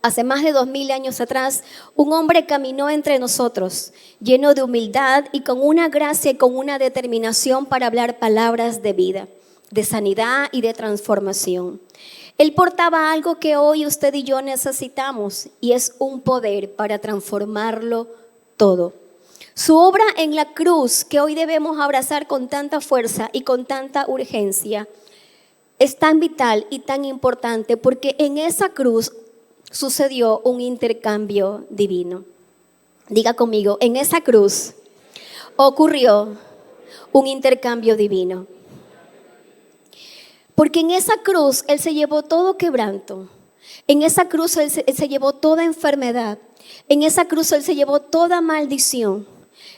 Hace más de 2000 años atrás, un hombre caminó entre nosotros, lleno de humildad y con una gracia y con una determinación para hablar palabras de vida, de sanidad y de transformación. Él portaba algo que hoy usted y yo necesitamos, y es un poder para transformarlo todo. Su obra en la cruz, que hoy debemos abrazar con tanta fuerza y con tanta urgencia, es tan vital y tan importante porque en esa cruz sucedió un intercambio divino. Diga conmigo, en esa cruz ocurrió un intercambio divino. Porque en esa cruz Él se llevó todo quebranto. En esa cruz Él se llevó toda enfermedad. En esa cruz Él se llevó toda maldición.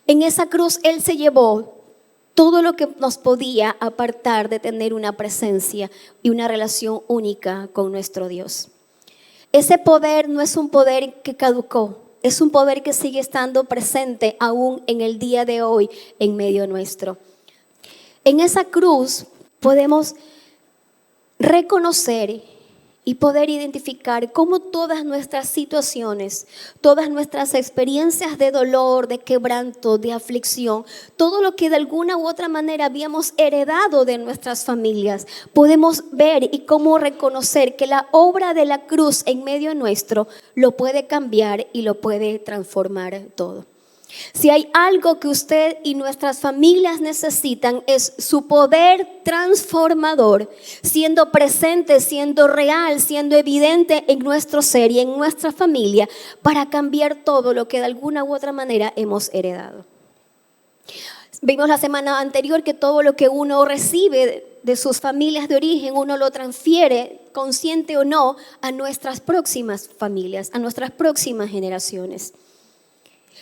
En esa cruz Él se llevó todo lo que nos podía apartar de tener una presencia y una relación única con nuestro Dios. Ese poder no es un poder que caducó, es un poder que sigue estando presente aún en el día de hoy en medio nuestro. En esa cruz podemos reconocer y poder identificar cómo todas nuestras situaciones, todas nuestras experiencias de dolor, de quebranto, de aflicción, todo lo que de alguna u otra manera habíamos heredado de nuestras familias, podemos ver y cómo reconocer que la obra de la cruz en medio nuestro lo puede cambiar y lo puede transformar todo. Si hay algo que usted y nuestras familias necesitan es su poder transformador, siendo presente, siendo real, siendo evidente en nuestro ser y en nuestra familia para cambiar todo lo que de alguna u otra manera hemos heredado. Vimos la semana anterior que todo lo que uno recibe de sus familias de origen, uno lo transfiere, consciente o no, a nuestras próximas familias, a nuestras próximas generaciones.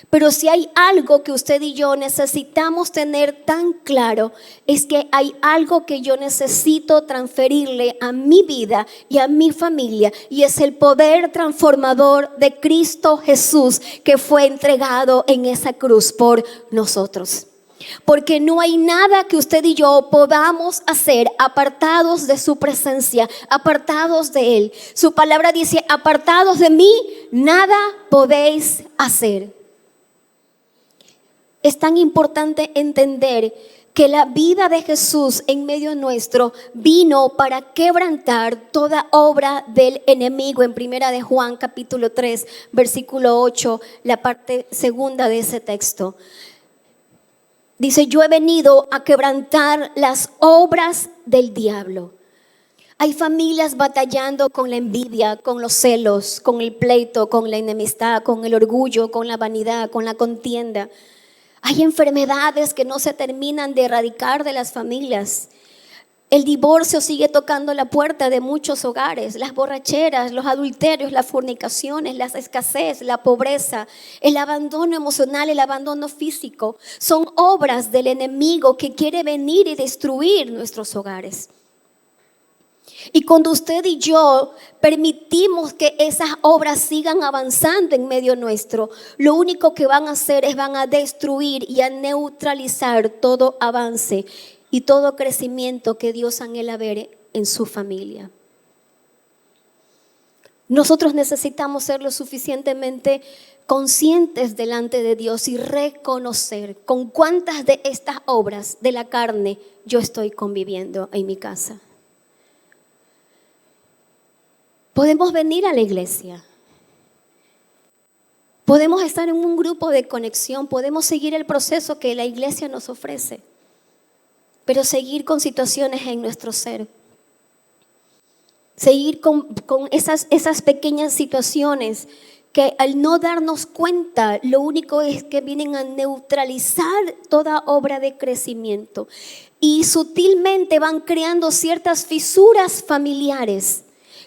Pero si hay algo que usted y yo necesitamos tener tan claro, es que hay algo que yo necesito transferirle a mi vida y a mi familia, y es el poder transformador de Cristo Jesús que fue entregado en esa cruz por nosotros. Porque no hay nada que usted y yo podamos hacer apartados de su presencia, apartados de Él. Su palabra dice, apartados de mí, nada podéis hacer. Es tan importante entender que la vida de Jesús en medio nuestro vino para quebrantar toda obra del enemigo. En primera de Juan capítulo 3 versículo 8, la parte segunda de ese texto. Dice, yo he venido a quebrantar las obras del diablo. Hay familias batallando con la envidia, con los celos, con el pleito, con la enemistad, con el orgullo, con la vanidad, con la contienda. Hay enfermedades que no se terminan de erradicar de las familias. El divorcio sigue tocando la puerta de muchos hogares. Las borracheras, los adulterios, las fornicaciones, la escasez, la pobreza, el abandono emocional, el abandono físico. Son obras del enemigo que quiere venir y destruir nuestros hogares. Y cuando usted y yo permitimos que esas obras sigan avanzando en medio nuestro, lo único que van a hacer es van a destruir y a neutralizar todo avance y todo crecimiento que Dios anhela ver en su familia. Nosotros necesitamos ser lo suficientemente conscientes delante de Dios y reconocer con cuántas de estas obras de la carne yo estoy conviviendo en mi casa. Podemos venir a la iglesia, podemos estar en un grupo de conexión, podemos seguir el proceso que la iglesia nos ofrece, pero seguir con situaciones en nuestro ser, seguir con esas pequeñas situaciones que al no darnos cuenta, lo único es que vienen a neutralizar toda obra de crecimiento y sutilmente van creando ciertas fisuras familiares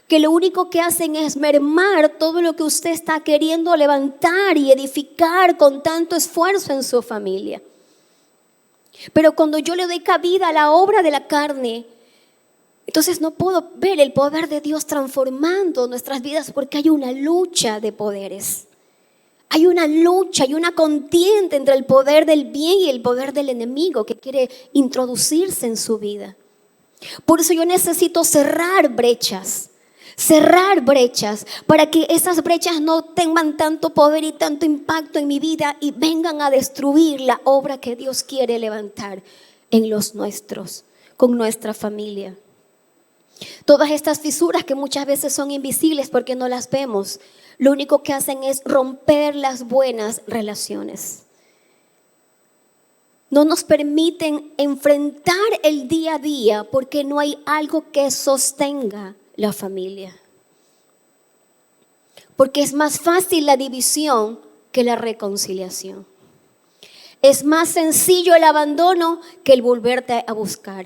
que lo único que hacen es mermar todo lo que usted está queriendo levantar y edificar con tanto esfuerzo en su familia. Pero cuando yo le doy cabida a la obra de la carne, entonces no puedo ver el poder de Dios transformando nuestras vidas porque hay una lucha de poderes. Hay una lucha, hay una contienda entre el poder del bien y el poder del enemigo que quiere introducirse en su vida. Por eso yo necesito cerrar brechas. cerrar brechas para que esas brechas no tengan tanto poder y tanto impacto en mi vida y vengan a destruir la obra que Dios quiere levantar en los nuestros, con nuestra familia. Todas estas fisuras que muchas veces son invisibles porque no las vemos, lo único que hacen es romper las buenas relaciones. No nos permiten enfrentar el día a día porque no hay algo que sostenga la familia. Porque es más fácil la división que la reconciliación. Es más sencillo el abandono que el volverte a buscar.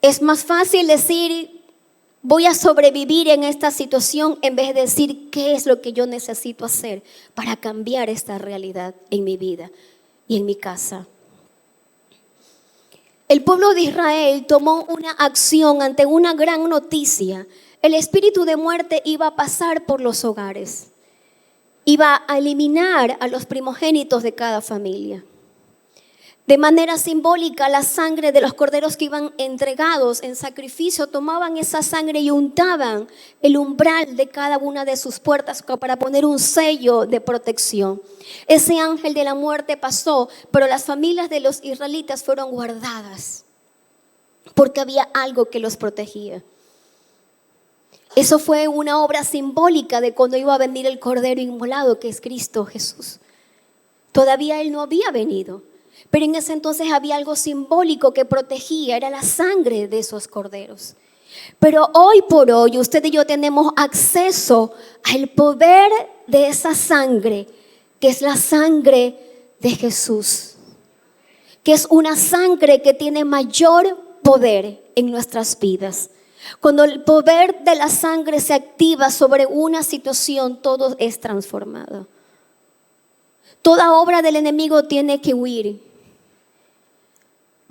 Es más fácil decir, voy a sobrevivir en esta situación en vez de decir qué es lo que yo necesito hacer para cambiar esta realidad en mi vida y en mi casa. El pueblo de Israel tomó una acción ante una gran noticia. El espíritu de muerte iba a pasar por los hogares. Iba a eliminar a los primogénitos de cada familia. De manera simbólica, la sangre de los corderos que iban entregados en sacrificio, tomaban esa sangre y untaban el umbral de cada una de sus puertas para poner un sello de protección. Ese ángel de la muerte pasó, pero las familias de los israelitas fueron guardadas porque había algo que los protegía. Eso fue una obra simbólica de cuando iba a venir el cordero inmolado, que es Cristo Jesús. Todavía Él no había venido. Pero en ese entonces había algo simbólico que protegía, era la sangre de esos corderos. Pero hoy por hoy usted y yo tenemos acceso al poder de esa sangre, que es la sangre de Jesús. Que es una sangre que tiene mayor poder en nuestras vidas. Cuando el poder de la sangre se activa sobre una situación, todo es transformado. Toda obra del enemigo tiene que huir.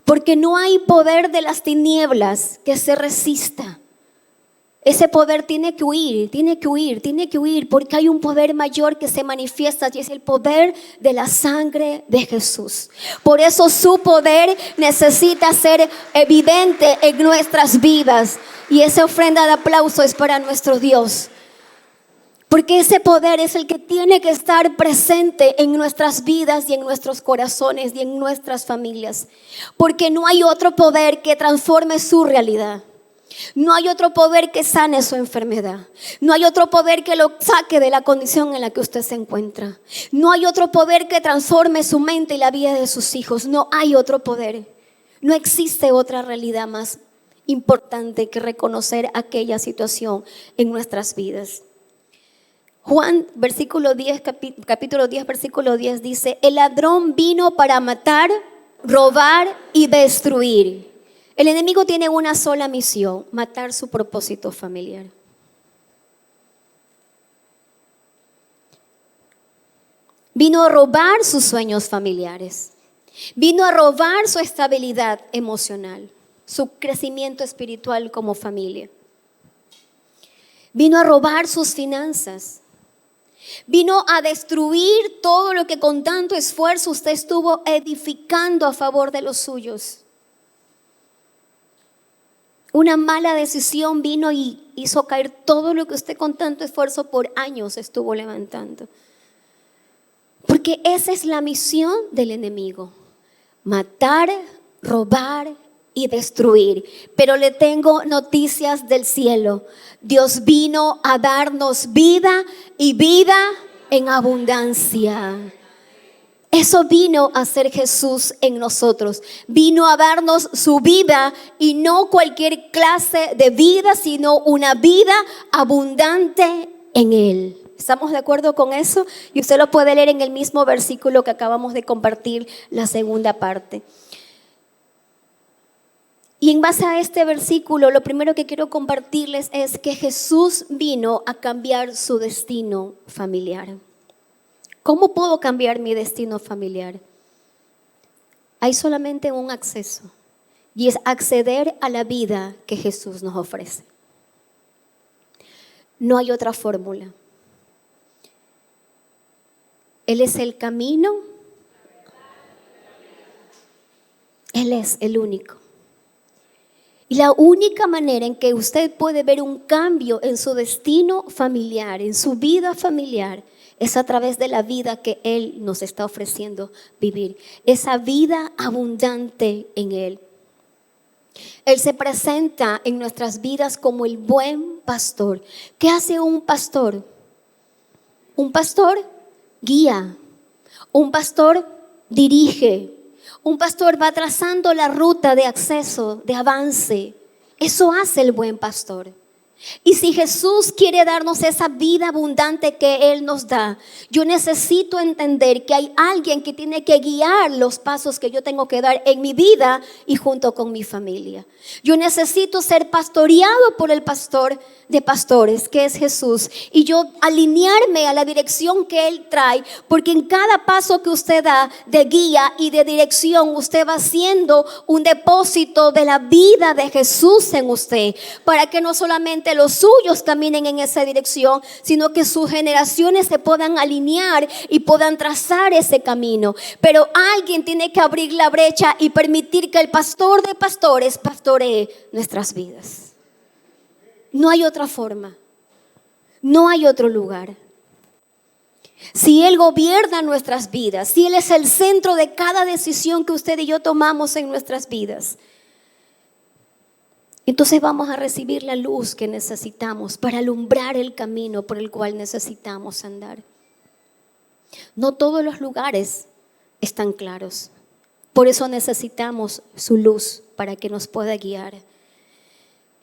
Porque no hay poder de las tinieblas que se resista. Ese poder tiene que huir, porque hay un poder mayor que se manifiesta y es el poder de la sangre de Jesús. Por eso su poder necesita ser evidente en nuestras vidas. Y esa ofrenda de aplauso es para nuestro Dios. Porque ese poder es el que tiene que estar presente en nuestras vidas y en nuestros corazones y en nuestras familias. Porque no hay otro poder que transforme su realidad. No hay otro poder que sane su enfermedad. No hay otro poder que lo saque de la condición en la que usted se encuentra. No hay otro poder que transforme su mente y la vida de sus hijos. No hay otro poder. No existe otra realidad más importante que reconocer aquella situación en nuestras vidas. Juan, capítulo 10, versículo 10 dice, el ladrón vino para matar, robar y destruir. El enemigo tiene una sola misión, matar su propósito familiar. Vino a robar sus sueños familiares. Vino a robar su estabilidad emocional, su crecimiento espiritual como familia. Vino a robar sus finanzas. Vino a destruir todo lo que con tanto esfuerzo usted estuvo edificando a favor de los suyos. Una mala decisión vino y hizo caer todo lo que usted con tanto esfuerzo por años estuvo levantando. Porque esa es la misión del enemigo: matar, robar y destruir. Pero le tengo noticias del cielo. Dios vino a darnos vida y vida en abundancia. Eso vino a hacer Jesús en nosotros. Vino a darnos su vida y no cualquier clase de vida, sino una vida abundante en Él. ¿Estamos de acuerdo con eso? Y usted lo puede leer en el mismo versículo que acabamos de compartir, la segunda parte. Y en base a este versículo, lo primero que quiero compartirles es que Jesús vino a cambiar su destino familiar. ¿Cómo puedo cambiar mi destino familiar? Hay solamente un acceso, y es acceder a la vida que Jesús nos ofrece. No hay otra fórmula. Él es el camino. Él es el único. Y la única manera en que usted puede ver un cambio en su destino familiar, en su vida familiar, es a través de la vida que Él nos está ofreciendo vivir. Esa vida abundante en Él. Él se presenta en nuestras vidas como el buen pastor. ¿Qué hace un pastor? Un pastor guía. Un pastor dirige. Un pastor va trazando la ruta de acceso, de avance. Eso hace el buen pastor. Y si Jesús quiere darnos esa vida abundante que Él nos da, yo necesito entender que hay alguien que tiene que guiar los pasos que yo tengo que dar en mi vida y junto con mi familia. Yo necesito ser pastoreado por el pastor de pastores, que es Jesús, y yo alinearme a la dirección que Él trae, porque en cada paso que usted da de guía y de dirección, usted va haciendo un depósito de la vida de Jesús en usted, para que no solamente los suyos caminen en esa dirección, sino que sus generaciones se puedan alinear y puedan trazar ese camino. Pero alguien tiene que abrir la brecha y permitir que el pastor de pastores pastoree nuestras vidas. No hay otra forma, no hay otro lugar. Si Él gobierna nuestras vidas, si Él es el centro de cada decisión que usted y yo tomamos en nuestras vidas, entonces vamos a recibir la luz que necesitamos para alumbrar el camino por el cual necesitamos andar. No todos los lugares están claros, por eso necesitamos su luz para que nos pueda guiar.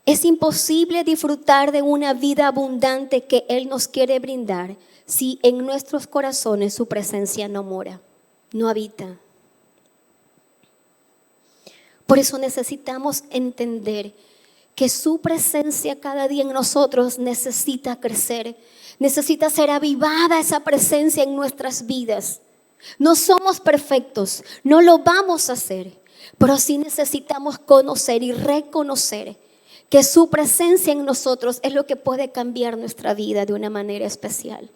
Es imposible disfrutar de una vida abundante que Él nos quiere brindar si en nuestros corazones su presencia no mora, no habita. Por eso necesitamos entender que su presencia cada día en nosotros necesita crecer, necesita ser avivada esa presencia en nuestras vidas. No somos perfectos, no lo vamos a hacer, pero sí necesitamos conocer y reconocer que su presencia en nosotros es lo que puede cambiar nuestra vida de una manera especial.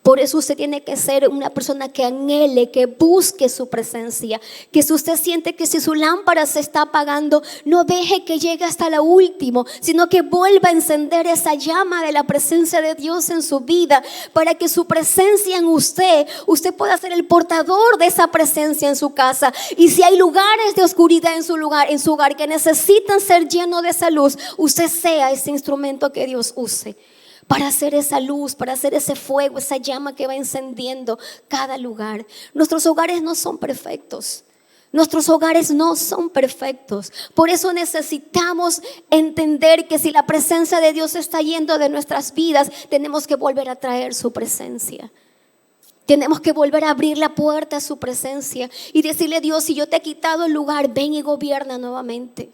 Por eso usted tiene que ser una persona que anhele, que busque su presencia. Que si usted siente que si su lámpara se está apagando, no deje que llegue hasta la última, sino que vuelva a encender esa llama de la presencia de Dios en su vida, para que su presencia en usted pueda ser el portador de esa presencia en su casa. Y si hay lugares de oscuridad en su hogar que necesitan ser llenos de esa luz, usted sea ese instrumento que Dios use para hacer esa luz, para hacer ese fuego, esa llama que va encendiendo cada lugar. Nuestros hogares no son perfectos. Nuestros hogares no son perfectos. Por eso necesitamos entender que si la presencia de Dios está yendo de nuestras vidas, tenemos que volver a traer su presencia. Tenemos que volver a abrir la puerta a su presencia y decirle: Dios, si yo te he quitado el lugar, ven y gobierna nuevamente.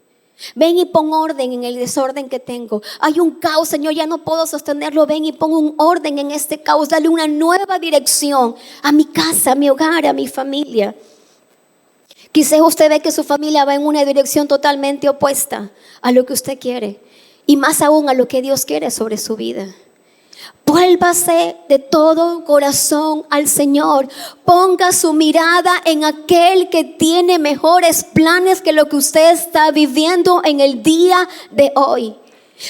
Ven y pon orden en el desorden que tengo. Hay un caos, Señor, ya no puedo sostenerlo. Ven y pon un orden en este caos. Dale una nueva dirección a mi casa, a mi hogar, a mi familia. Quizás usted ve que su familia va en una dirección totalmente opuesta a lo que usted quiere, y más aún a lo que Dios quiere sobre su vida. Vuélvase de todo corazón al Señor. Ponga su mirada en aquel que tiene mejores planes que lo que usted está viviendo en el día de hoy.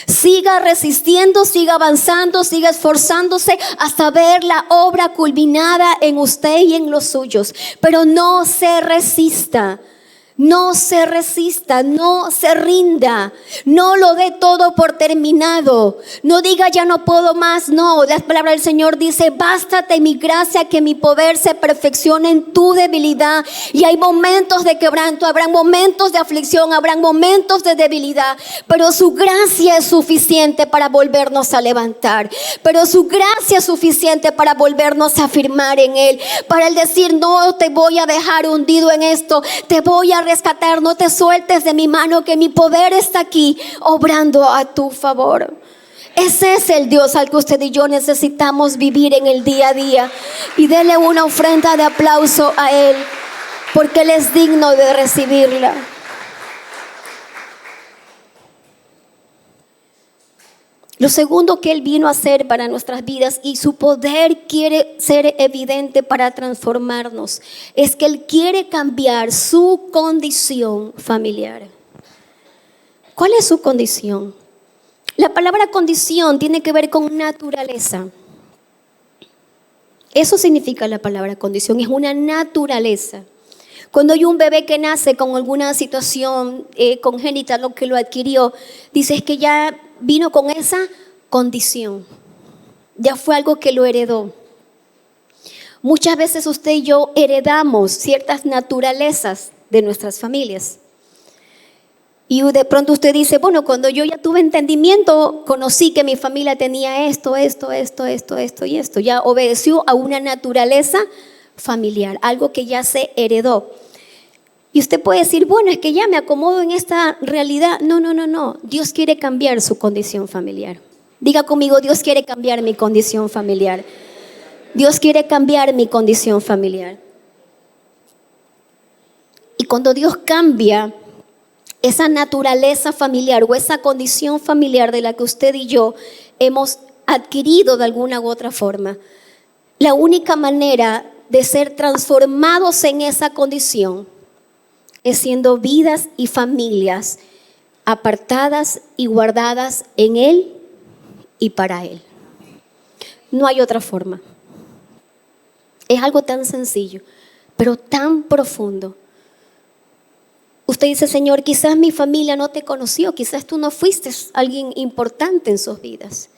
Siga resistiendo, siga avanzando, siga esforzándose hasta ver la obra culminada en usted y en los suyos. Pero no se resista. No se resista, no se rinda, no lo dé todo por terminado. No diga ya no puedo más. No, la palabra del Señor dice: bástate mi gracia, que mi poder se perfeccione en tu debilidad. Y hay momentos de quebranto, habrán momentos de aflicción, habrán momentos de debilidad, pero su gracia es suficiente para volvernos a levantar. Pero su gracia es suficiente para volvernos a afirmar en Él, para el decir: no te voy a dejar hundido en esto, te voy a rescatar, no te sueltes de mi mano, que mi poder está aquí obrando a tu favor. Ese es el Dios al que usted y yo necesitamos vivir en el día a día. Y dele una ofrenda de aplauso a Él, porque Él es digno de recibirla. Lo segundo que Él vino a hacer para nuestras vidas, y su poder quiere ser evidente para transformarnos, es que Él quiere cambiar su condición familiar. ¿Cuál es su condición? La palabra condición tiene que ver con naturaleza. Eso significa la palabra condición, es una naturaleza. Cuando hay un bebé que nace con alguna situación congénita, lo que lo adquirió, dices que ya vino con esa condición. Ya fue algo que lo heredó. Muchas veces usted y yo heredamos ciertas naturalezas de nuestras familias. Y de pronto usted dice, bueno, cuando yo ya tuve entendimiento, conocí que mi familia tenía esto y esto. Ya obedeció a una naturaleza familiar, algo que ya se heredó. Y usted puede decir, bueno, es que ya me acomodo en esta realidad. No. Dios quiere cambiar su condición familiar. Diga conmigo, Dios quiere cambiar mi condición familiar. Dios quiere cambiar mi condición familiar. Y cuando Dios cambia esa naturaleza familiar o esa condición familiar de la que usted y yo hemos adquirido de alguna u otra forma, la única manera de ser transformados en esa condición es siendo vidas y familias apartadas y guardadas en Él y para Él. No hay otra forma. Es algo tan sencillo, pero tan profundo. Usted dice, Señor, quizás mi familia no te conoció, quizás tú no fuiste alguien importante en sus vidas.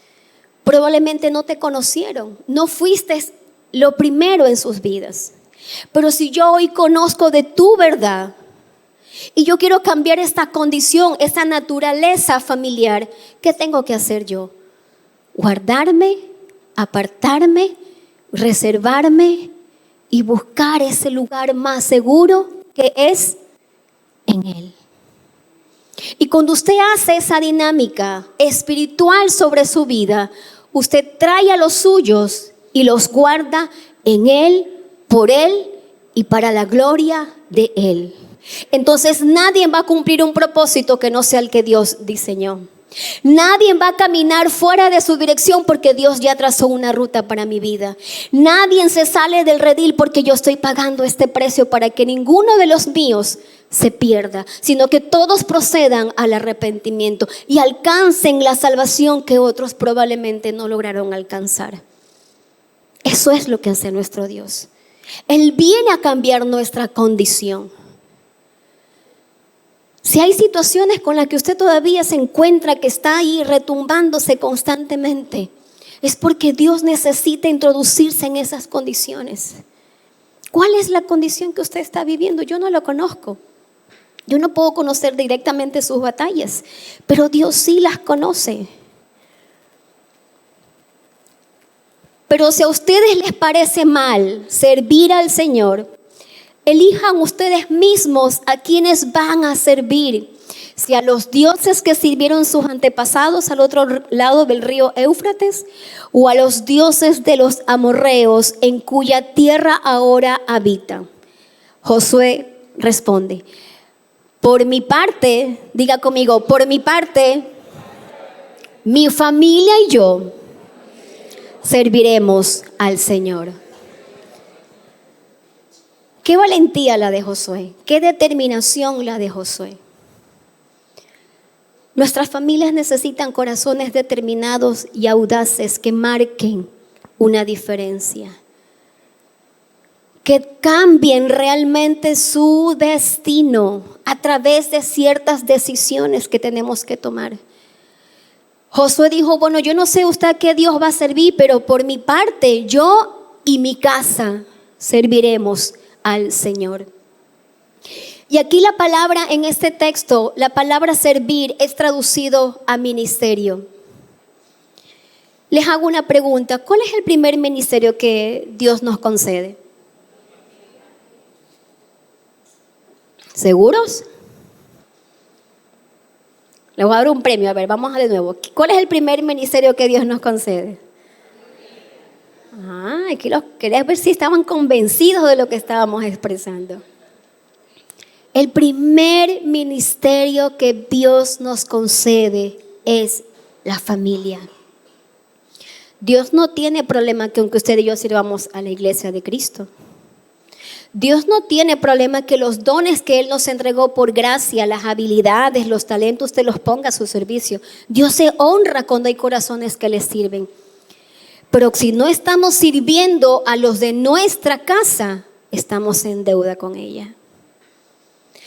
Probablemente no te conocieron, no fuiste lo primero en sus vidas. Pero si yo hoy conozco de tu verdad y yo quiero cambiar esta condición, esta naturaleza familiar, ¿qué tengo que hacer yo? Guardarme, apartarme, reservarme y buscar ese lugar más seguro que es en Él. Y cuando usted hace esa dinámica espiritual sobre su vida, usted trae a los suyos y los guarda en Él, por Él y para la gloria de Él. Entonces nadie va a cumplir un propósito que no sea el que Dios diseñó. Nadie va a caminar fuera de su dirección porque Dios ya trazó una ruta para mi vida. Nadie se sale del redil porque yo estoy pagando este precio para que ninguno de los míos se pierda, sino que todos procedan al arrepentimiento y alcancen la salvación que otros probablemente no lograron alcanzar. Eso es lo que hace nuestro Dios. Él viene a cambiar nuestra condición. Si hay situaciones con las que usted todavía se encuentra, que está ahí retumbándose constantemente, es porque Dios necesita introducirse en esas condiciones. ¿Cuál es la condición que usted está viviendo? Yo no lo conozco. Yo no puedo conocer directamente sus batallas, pero Dios sí las conoce. Pero si a ustedes les parece mal servir al Señor, elijan ustedes mismos a quienes van a servir. Si a los dioses que sirvieron sus antepasados al otro lado del río Éufrates, o a los dioses de los amorreos en cuya tierra ahora habitan. Josué responde, por mi parte, diga conmigo, por mi parte, mi familia y yo serviremos al Señor. Qué valentía la de Josué, qué determinación la de Josué. Nuestras familias necesitan corazones determinados y audaces que marquen una diferencia, que cambien realmente su destino a través de ciertas decisiones que tenemos que tomar. Josué dijo, bueno, yo no sé usted a qué Dios va a servir, pero por mi parte, yo y mi casa serviremos al Señor. Y aquí la palabra en este texto, la palabra servir es traducido a ministerio. Les hago una pregunta, ¿cuál es el primer ministerio que Dios nos concede? ¿Seguros? Les voy a dar un premio, a ver, vamos de nuevo. ¿Cuál es el primer ministerio que Dios nos concede? Aquí los quería ver si estaban convencidos de lo que estábamos expresando. El primer ministerio que Dios nos concede es la familia. Dios no tiene problema que aunque usted y yo sirvamos a la iglesia de Cristo. Dios no tiene problema que los dones que Él nos entregó por gracia, las habilidades, los talentos, te los ponga a su servicio. Dios se honra cuando hay corazones que le sirven. Pero si no estamos sirviendo a los de nuestra casa, estamos en deuda con ella.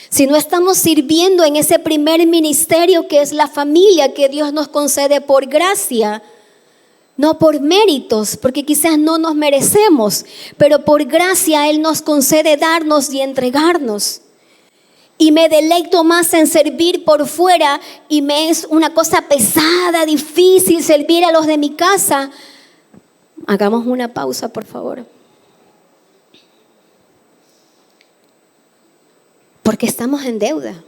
Si no estamos sirviendo en ese primer ministerio que es la familia que Dios nos concede por gracia, no por méritos, porque quizás no nos merecemos, pero por gracia Él nos concede darnos y entregarnos. Y me deleito más en servir por fuera y me es una cosa pesada, difícil servir a los de mi casa. Hagamos una pausa, por favor. Porque estamos en deuda.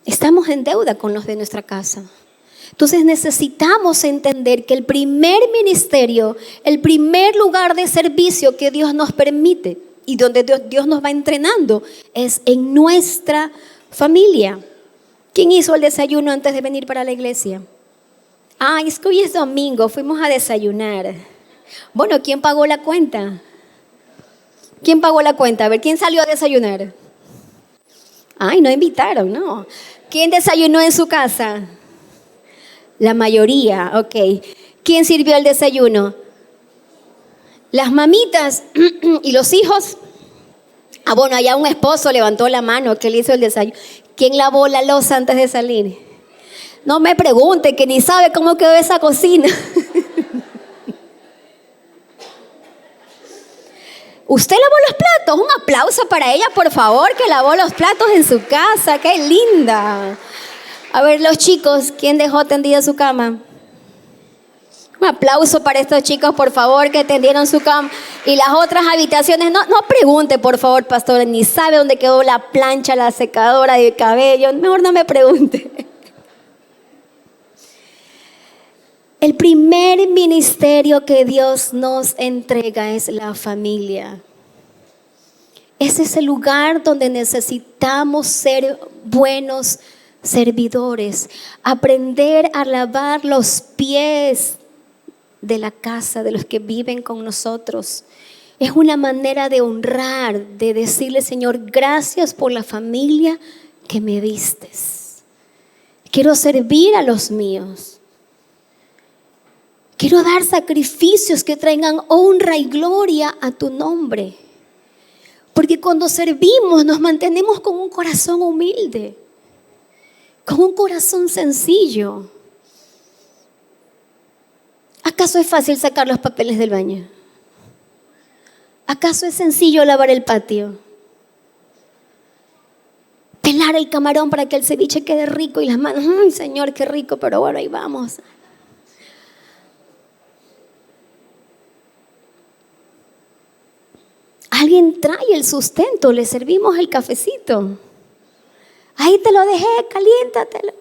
Estamos en deuda con los de nuestra casa. Entonces necesitamos entender que el primer ministerio, el primer lugar de servicio que Dios nos permite y donde Dios nos va entrenando es en nuestra familia. ¿Quién hizo el desayuno antes de venir para la iglesia? Es que hoy es domingo, fuimos a desayunar. Bueno, ¿quién pagó la cuenta? ¿Quién pagó la cuenta? A ver, ¿quién salió a desayunar? No invitaron, no. ¿Quién desayunó en su casa? La mayoría, ok. ¿Quién sirvió el desayuno? Las mamitas y los hijos. Bueno, allá un esposo levantó la mano que le hizo el desayuno. ¿Quién lavó la loza antes de salir? No me pregunte, que ni sabe cómo quedó esa cocina. ¿Usted lavó los platos? Un aplauso para ella, por favor, que lavó los platos en su casa. ¡Qué linda! A ver, los chicos, ¿quién dejó tendida su cama? Un aplauso para estos chicos, por favor, que tendieron su cama. Y las otras habitaciones, no pregunte, por favor, pastor, ni sabe dónde quedó la plancha, la secadora de cabello. Mejor no me pregunte. El primer ministerio que Dios nos entrega es la familia. Ese es el lugar donde necesitamos ser buenos servidores, aprender a lavar los pies de la casa, de los que viven con nosotros. Es una manera de honrar, de decirle, Señor, gracias por la familia que me distes. Quiero servir a los míos. Quiero dar sacrificios que traigan honra y gloria a tu nombre. Porque cuando servimos nos mantenemos con un corazón humilde, con un corazón sencillo. ¿Acaso es fácil sacar los papeles del baño? ¿Acaso es sencillo lavar el patio? Pelar el camarón para que el ceviche quede rico y las manos, ¡ay, Señor, qué rico! Pero bueno, ahí vamos. Alguien trae el sustento, le servimos el cafecito. Ahí te lo dejé, caliéntatelo.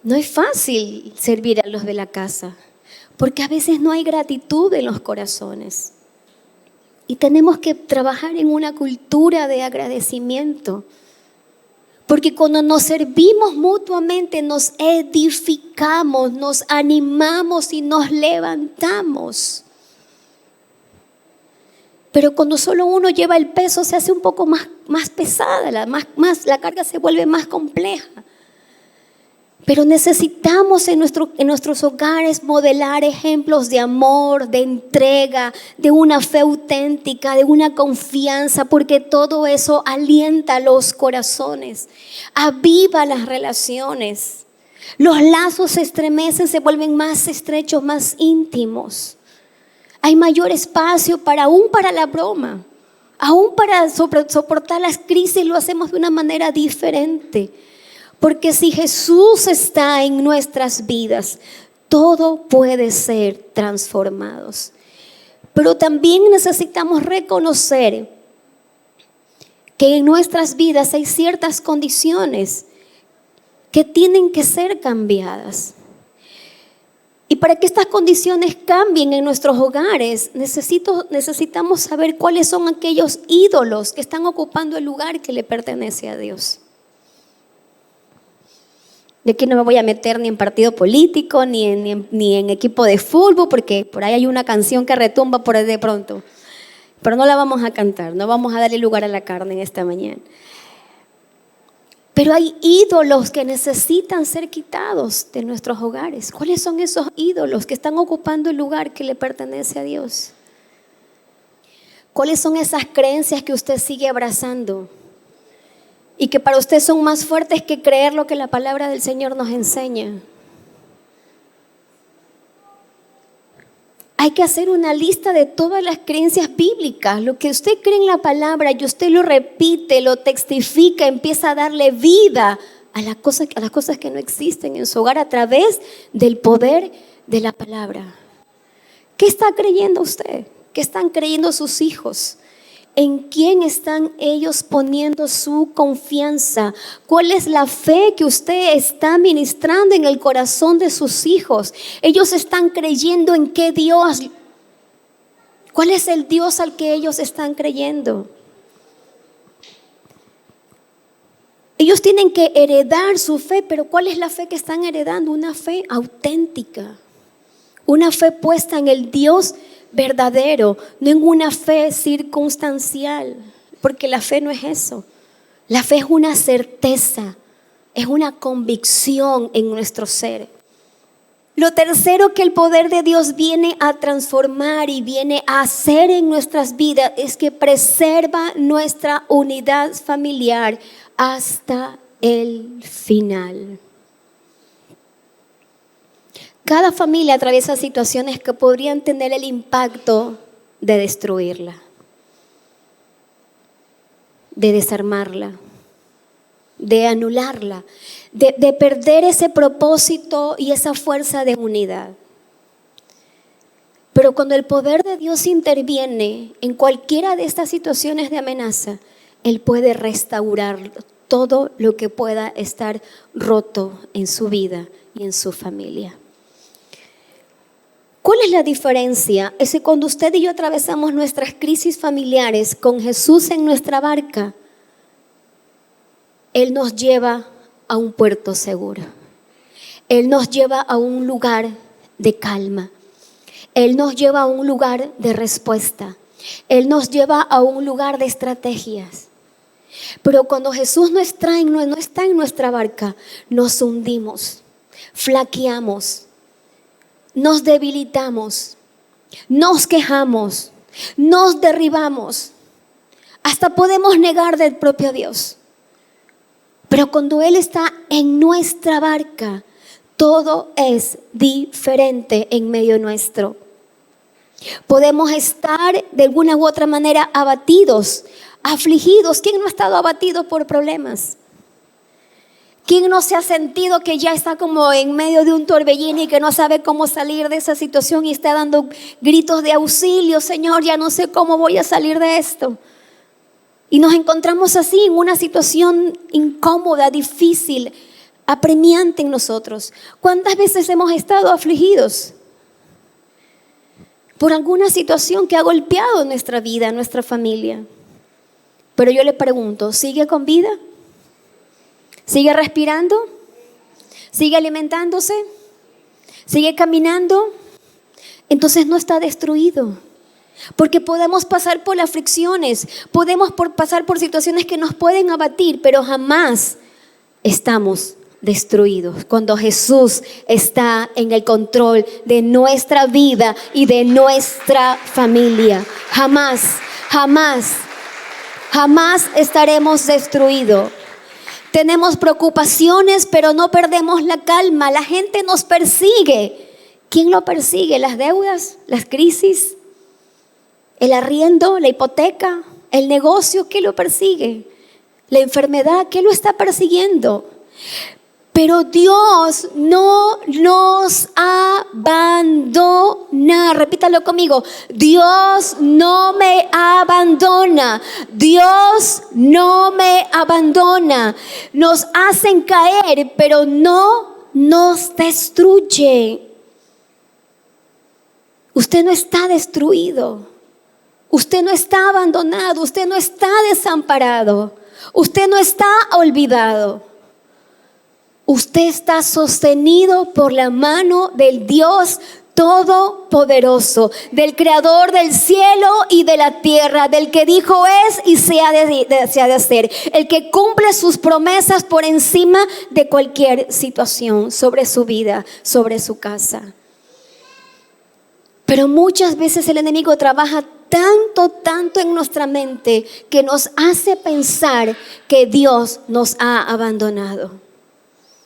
No es fácil servir a los de la casa, porque a veces no hay gratitud en los corazones. Y tenemos que trabajar en una cultura de agradecimiento. Porque cuando nos servimos mutuamente, nos edificamos, nos animamos y nos levantamos. Pero cuando solo uno lleva el peso, se hace un poco más pesada, la carga se vuelve más compleja. Pero necesitamos en nuestros hogares modelar ejemplos de amor, de entrega, de una fe auténtica, de una confianza, porque todo eso alienta los corazones, aviva las relaciones. Los lazos se estremecen, se vuelven más estrechos, más íntimos. Hay mayor espacio aún para la broma, aún para soportar las crisis, lo hacemos de una manera diferente. Porque si Jesús está en nuestras vidas, todo puede ser transformado. Pero también necesitamos reconocer que en nuestras vidas hay ciertas condiciones que tienen que ser cambiadas. Y para que estas condiciones cambien en nuestros hogares, necesitamos saber cuáles son aquellos ídolos que están ocupando el lugar que le pertenece a Dios. Yo aquí no me voy a meter ni en partido político, ni en equipo de fútbol, porque por ahí hay una canción que retumba por ahí de pronto. Pero no la vamos a cantar, no vamos a darle lugar a la carne en esta mañana. Pero hay ídolos que necesitan ser quitados de nuestros hogares. ¿Cuáles son esos ídolos que están ocupando el lugar que le pertenece a Dios? ¿Cuáles son esas creencias que usted sigue abrazando y que para usted son más fuertes que creer lo que la palabra del Señor nos enseña? Hay que hacer una lista de todas las creencias bíblicas. Lo que usted cree en la palabra y usted lo repite, lo testifica, empieza a darle vida a las cosas que no existen en su hogar a través del poder de la palabra. ¿Qué está creyendo usted? ¿Qué están creyendo sus hijos? ¿En quién están ellos poniendo su confianza? ¿Cuál es la fe que usted está ministrando en el corazón de sus hijos? Ellos están creyendo en qué Dios. ¿Cuál es el Dios al que ellos están creyendo? Ellos tienen que heredar su fe, pero ¿cuál es la fe que están heredando? Una fe auténtica, una fe puesta en el Dios verdadero, no en una fe circunstancial, porque la fe no es eso. La fe es una certeza, es una convicción en nuestro ser. Lo tercero que el poder de Dios viene a transformar y viene a hacer en nuestras vidas es que preserva nuestra unidad familiar hasta el final. Cada familia atraviesa situaciones que podrían tener el impacto de destruirla, de desarmarla, de anularla, de perder ese propósito y esa fuerza de unidad. Pero cuando el poder de Dios interviene en cualquiera de estas situaciones de amenaza, Él puede restaurar todo lo que pueda estar roto en su vida y en su familia. ¿Cuál es la diferencia? Es que cuando usted y yo atravesamos nuestras crisis familiares con Jesús en nuestra barca, Él nos lleva a un puerto seguro. Él nos lleva a un lugar de calma. Él nos lleva a un lugar de respuesta. Él nos lleva a un lugar de estrategias. Pero cuando Jesús no está en nuestra barca, nos hundimos, flaqueamos, nos debilitamos, nos quejamos, nos derribamos, hasta podemos negar del propio Dios. Pero cuando Él está en nuestra barca, todo es diferente en medio nuestro. Podemos estar de alguna u otra manera abatidos, afligidos. ¿Quién no ha estado abatido por problemas? ¿Quién no se ha sentido que ya está como en medio de un torbellino y que no sabe cómo salir de esa situación y está dando gritos de auxilio? Señor, ya no sé cómo voy a salir de esto. Y nos encontramos así en una situación incómoda, difícil, apremiante en nosotros. ¿Cuántas veces hemos estado afligidos por alguna situación que ha golpeado nuestra vida, nuestra familia? Pero yo le pregunto, ¿sigue con vida? ¿Sigue respirando? ¿Sigue alimentándose? ¿Sigue caminando? Entonces no está destruido. Porque podemos pasar por aflicciones, podemos pasar por situaciones que nos pueden abatir, pero jamás estamos destruidos. Cuando Jesús está en el control de nuestra vida y de nuestra familia, jamás estaremos destruidos. Tenemos preocupaciones, pero no perdemos la calma. La gente nos persigue. ¿Quién lo persigue? ¿Las deudas? ¿Las crisis? ¿El arriendo? ¿La hipoteca? ¿El negocio? ¿Qué lo persigue? ¿La enfermedad? ¿Qué lo está persiguiendo? Pero Dios no nos abandona. Repítalo conmigo. Dios no me abandona. Dios no me abandona. Nos hacen caer, pero no nos destruye. Usted no está destruido. Usted no está abandonado. Usted no está desamparado. Usted no está olvidado. Usted está sostenido por la mano del Dios Todopoderoso, del Creador del cielo y de la tierra, del que dijo es y se ha de hacer, el que cumple sus promesas por encima de cualquier situación, sobre su vida, sobre su casa. Pero muchas veces el enemigo trabaja tanto en nuestra mente que nos hace pensar que Dios nos ha abandonado,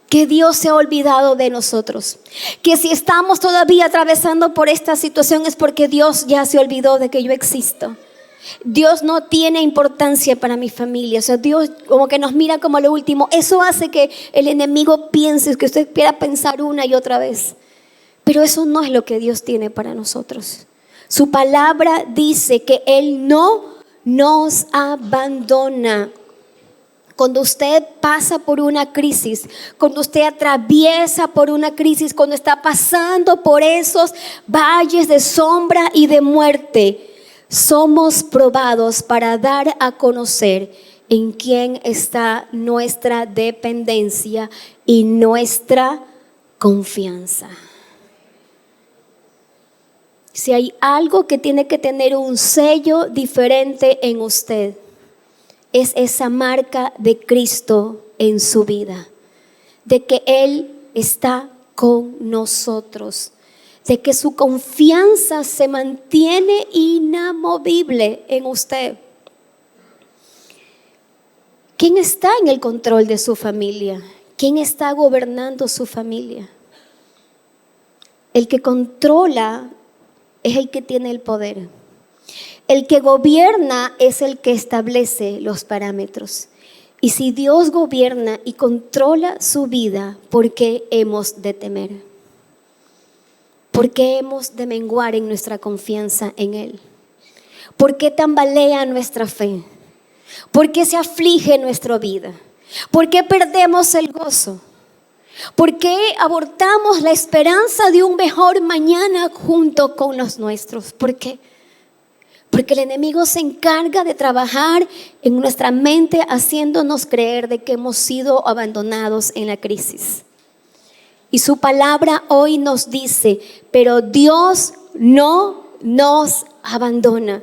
que Dios se ha olvidado de nosotros, que si estamos todavía atravesando por esta situación es porque Dios ya se olvidó de que yo existo. Dios no tiene importancia para mi familia. O sea, Dios como que nos mira como lo último. Eso hace que el enemigo piense, que usted quiera pensar una y otra vez. Pero eso no es lo que Dios tiene para nosotros. Su palabra dice que Él no nos abandona. Cuando usted pasa por una crisis, cuando usted atraviesa por una crisis, cuando está pasando por esos valles de sombra y de muerte, somos probados para dar a conocer en quién está nuestra dependencia y nuestra confianza. Si hay algo que tiene que tener un sello diferente en usted, es esa marca de Cristo en su vida, de que Él está con nosotros, de que su confianza se mantiene inamovible en usted. ¿Quién está en el control de su familia? ¿Quién está gobernando su familia? El que controla es el que tiene el poder. El que gobierna es el que establece los parámetros. Y si Dios gobierna y controla su vida, ¿por qué hemos de temer? ¿Por qué hemos de menguar en nuestra confianza en Él? ¿Por qué tambalea nuestra fe? ¿Por qué se aflige nuestra vida? ¿Por qué perdemos el gozo? ¿Por qué abortamos la esperanza de un mejor mañana junto con los nuestros? ¿Por qué? Porque el enemigo se encarga de trabajar en nuestra mente haciéndonos creer de que hemos sido abandonados en la crisis. Y su palabra hoy nos dice, pero Dios no nos abandona.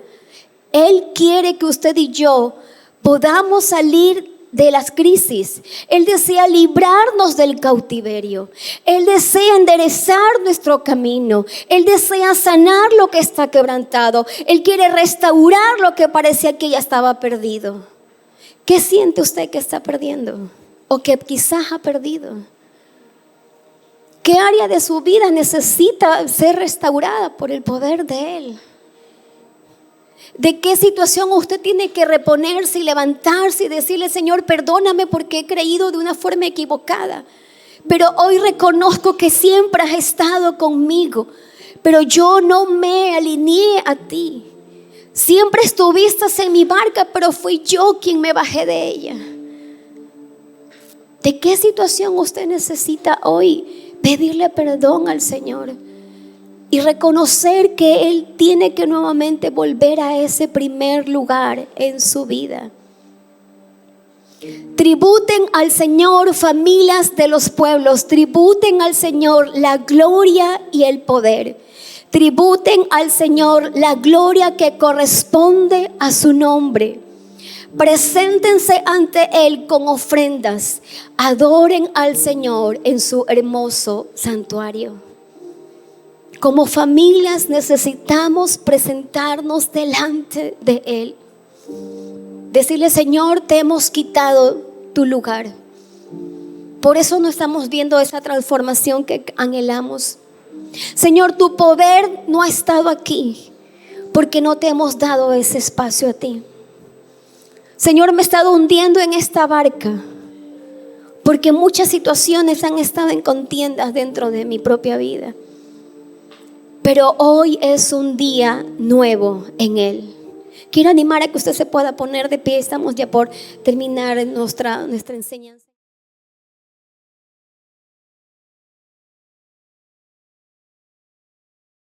Él quiere que usted y yo podamos salir de las crisis. Él desea librarnos del cautiverio. Él desea enderezar nuestro camino. Él desea sanar lo que está quebrantado. Él quiere restaurar lo que parecía que ya estaba perdido. ¿Qué siente usted que está perdiendo? O que quizás ha perdido. ¿Qué área de su vida necesita ser restaurada por el poder de Él? ¿De qué situación usted tiene que reponerse y levantarse y decirle, Señor, perdóname porque he creído de una forma equivocada? Pero hoy reconozco que siempre has estado conmigo, pero yo no me alineé a ti. Siempre estuviste en mi barca, pero fui yo quien me bajé de ella. ¿De qué situación usted necesita hoy pedirle perdón al Señor? Y reconocer que Él tiene que nuevamente volver a ese primer lugar en su vida. Tributen al Señor, familias de los pueblos. Tributen al Señor la gloria y el poder. Tributen al Señor la gloria que corresponde a su nombre. Preséntense ante Él con ofrendas. Adoren al Señor en su hermoso santuario. Como familias necesitamos presentarnos delante de Él. Decirle, Señor, te hemos quitado tu lugar. Por eso no estamos viendo esa transformación que anhelamos. Señor, tu poder no ha estado aquí porque no te hemos dado ese espacio a ti. Señor, me he estado hundiendo en esta barca porque muchas situaciones han estado en contiendas dentro de mi propia vida. Pero hoy es un día nuevo en Él. Quiero animar a que usted se pueda poner de pie. Estamos ya por terminar nuestra enseñanza.